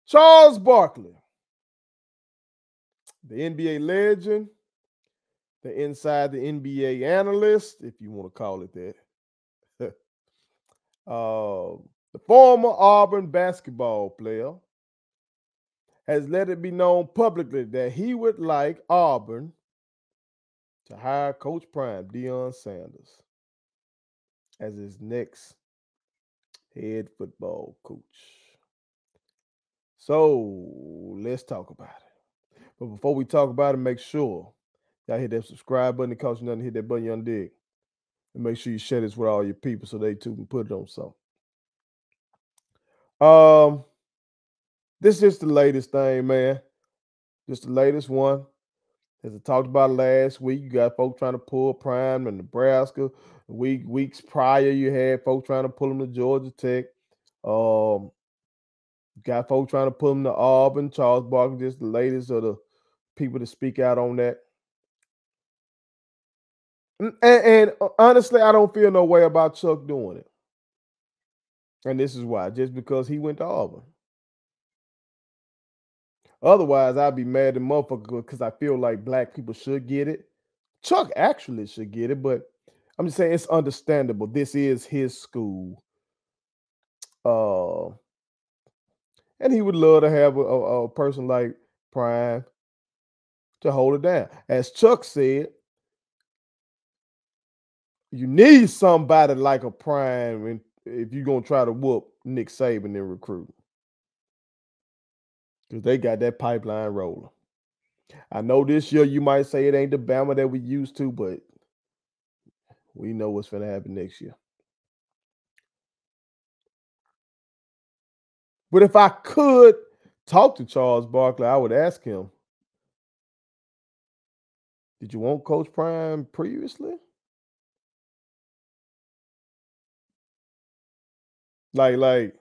Charles Barkley, the NBA legend, the inside the NBA analyst, if you want to call it that. The former Auburn basketball player has let it be known publicly that he would like Auburn to hire Coach Prime, Deion Sanders, as his next head football coach. So let's talk about it. But before we talk about it, make sure y'all hit that subscribe button. It costs you nothing to hit that button, young dig. And make sure you share this with all your people so they too can put it on something. This is the latest thing, man. Just the latest one. As I talked about last week, you got folks trying to pull Prime in Nebraska. Weeks prior, you had folks trying to pull him to Georgia Tech. Got folks trying to pull him to Auburn. Charles Barkley, just the latest of the people to speak out on that. And honestly, I don't feel no way about Chuck doing it. And this is why. Just because he went to Auburn. Otherwise, I'd be mad at motherfucker because I feel like black people should get it. Chuck actually should get it, but I'm just saying it's understandable. This is his school. And he would love to have a person like Prime to hold it down. As Chuck said, you need somebody like a Prime if you're going to try to whoop Nick Saban in recruiting. Because they got that pipeline rolling. I know this year you might say it ain't the Bama that we used to, but we know what's going to happen next year. But if I could talk to Charles Barkley, I would ask him, did you want Coach Prime previously? Like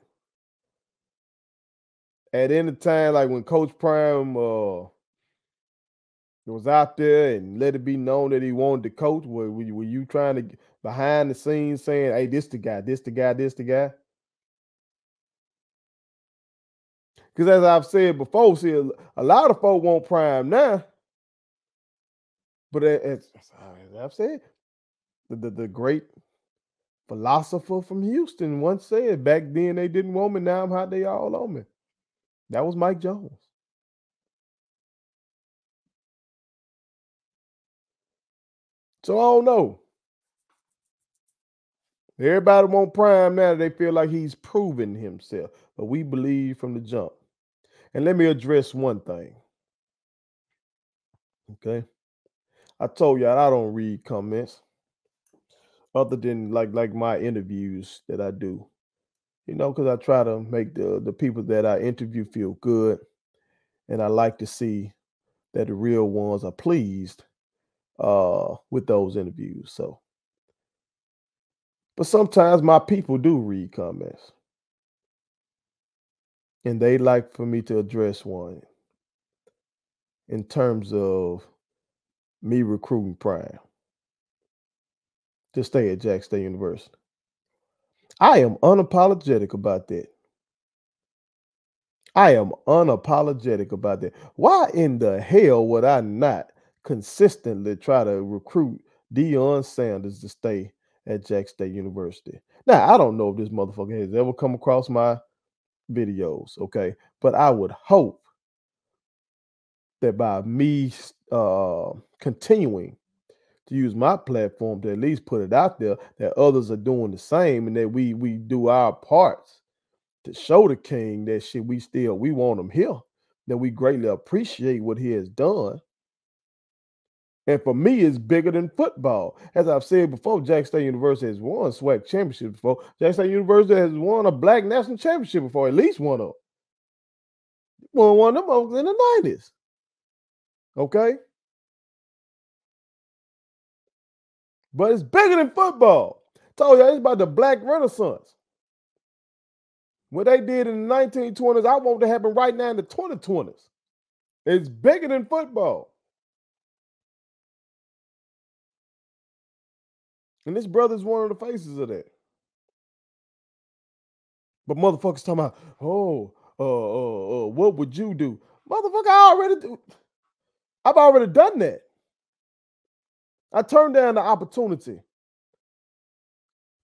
at any time, like when Coach Prime was out there and let it be known that he wanted to coach, were you trying to behind the scenes saying, hey, this the guy, this the guy, this the guy? Because as I've said before, see, a lot of folk want Prime now. But as I've said, the great philosopher from Houston once said, back then they didn't want me, now I'm hot, they all on me. That was Mike Jones. So I don't know. Everybody want Prime now. They feel like he's proven himself. But we believe from the jump. And let me address one thing. Okay. I told y'all I don't read comments other than like my interviews that I do. You know, because I try to make the people that I interview feel good. And I like to see that the real ones are pleased with those interviews. So, but sometimes my people do read comments. And they like for me to address one in terms of me recruiting Prime to stay at Jackson State University. I am unapologetic about that. I am unapologetic about that. Why in the hell would I not consistently try to recruit Deion Sanders to stay at Jackson State University? Now, I don't know if this motherfucker has ever come across my videos, okay? But I would hope that by me continuing to use my platform to at least put it out there, that others are doing the same, and that we do our parts to show the king that shit we want him here, that we greatly appreciate what he has done. And for me, it's bigger than football. As I've said before, Jackson State University has won SWAC championship before. Jackson State University has won a Black National Championship before, at least one of them. Won one of them in the 90s. Okay? But it's bigger than football. Told you it's about the Black Renaissance. What they did in the 1920s, I want to happen right now in the 2020s. It's bigger than football. And this brother's one of the faces of that. But motherfuckers talking about, what would you do? Motherfucker, I already do. I've already done that. I turned down the opportunity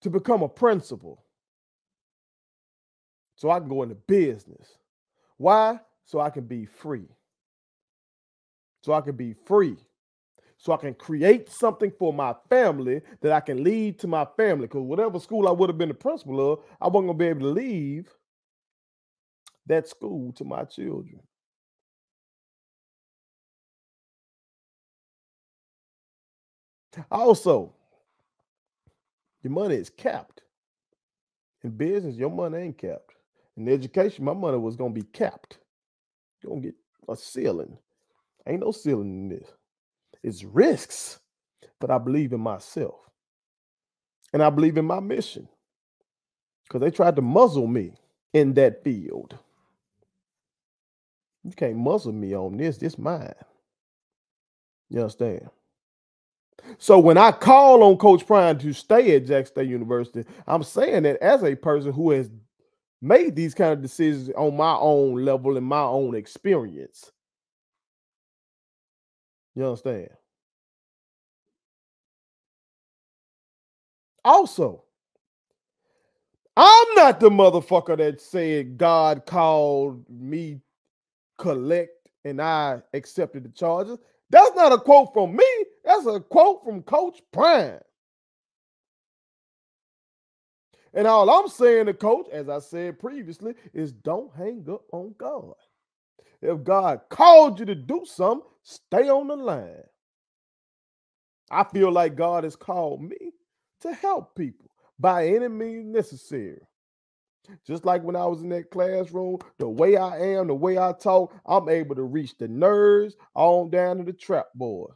to become a principal so I can go into business. Why? So I can be free. So I can be free. So I can create something for my family that I can lead to my family. Because whatever school I would have been the principal of, I wasn't going to be able to leave that school to my children. Also, your money is capped. In business, your money ain't capped. In education, my money was going to be capped. You're going to get a ceiling. Ain't no ceiling in this. It's risks, but I believe in myself. And I believe in my mission because they tried to muzzle me in that field. You can't muzzle me on this. This mine. You understand? So when I call on Coach Prime to stay at Jackson State University, I'm saying that as a person who has made these kind of decisions on my own level and my own experience. You understand? Also, I'm not the motherfucker that said God called me collect and I accepted the charges. That's not a quote from me. That's a quote from Coach Prime. And all I'm saying to Coach, as I said previously, is don't hang up on God. If God called you to do something, stay on the line. I feel like God has called me to help people by any means necessary. Just like when I was in that classroom, the way I am, the way I talk, I'm able to reach the nerds on down to the trap board.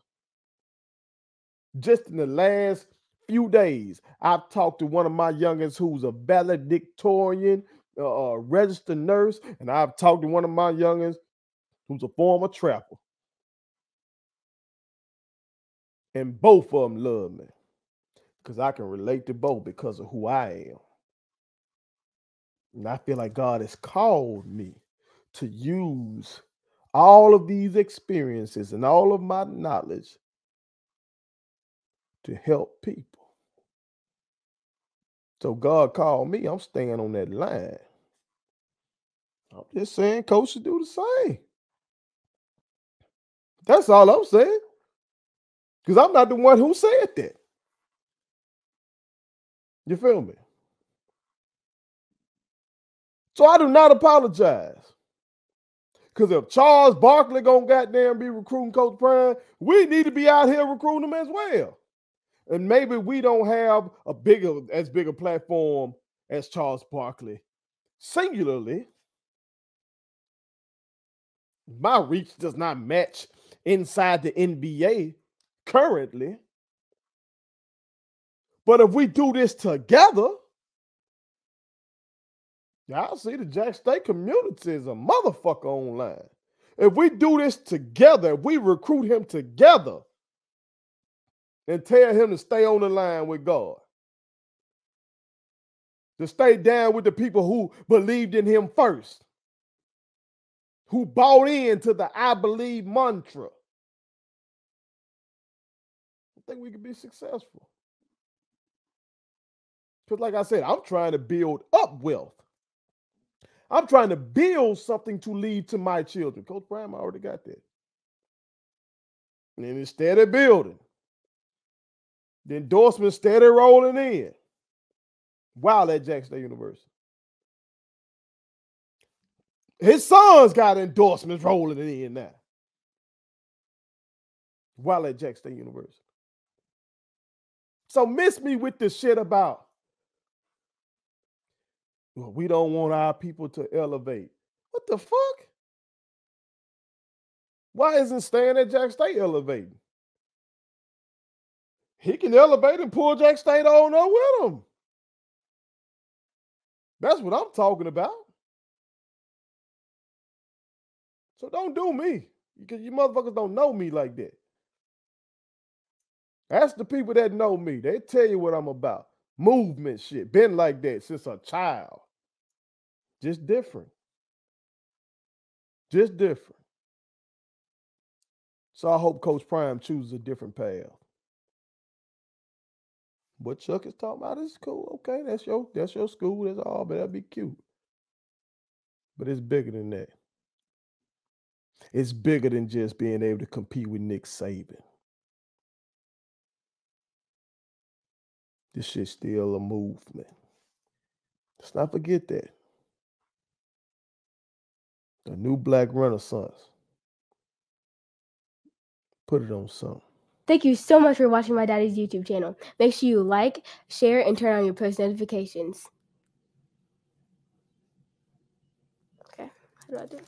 Just in the last few days, I've talked to one of my youngins who's a valedictorian, registered nurse, and I've talked to one of my youngins who's a former trapper. And both of them love me because I can relate to both because of who I am. And I feel like God has called me to use all of these experiences and all of my knowledge to help people. So God called me. I'm staying on that line. I'm just saying, Coach should do the same. That's all I'm saying. Because I'm not the one who said that. You feel me? So I do not apologize. Because if Charles Barkley gonna goddamn be recruiting Coach Prime, we need to be out here recruiting him as well. And maybe we don't have as big a platform as Charles Barkley. Singularly, my reach does not match inside the NBA currently. But if we do this together, y'all see the Jack State community is a motherfucker online. If we do this together, if we recruit him together and tell him to stay on the line with God, to stay down with the people who believed in him first, who bought into the I believe mantra, I think we could be successful. Because like I said, I'm trying to build up wealth. I'm trying to build something to leave to my children. Coach Prime already got that. And it's steady building. The endorsements steady rolling in while at Jackson State University. His sons got endorsements rolling in now while at Jackson State University. So miss me with this shit about, well, we don't want our people to elevate. What the fuck? Why isn't staying at Jackson State elevating? He can elevate and pull Jackson State on up with him. That's what I'm talking about. So don't do me because you motherfuckers don't know me like that. Ask the people that know me. They tell you what I'm about. Movement shit. Been like that since a child. Just different. Just different. So I hope Coach Prime chooses a different path. What Chuck is talking about is cool. Okay, that's your school. That's all, but that'd be cute. But it's bigger than that. It's bigger than just being able to compete with Nick Saban. This shit's still a movement. Let's not forget that. A new black renaissance. Put it on something. Thank you so much for watching my daddy's YouTube channel. Make sure you like, share, and turn on your post notifications. Okay, how do I do it?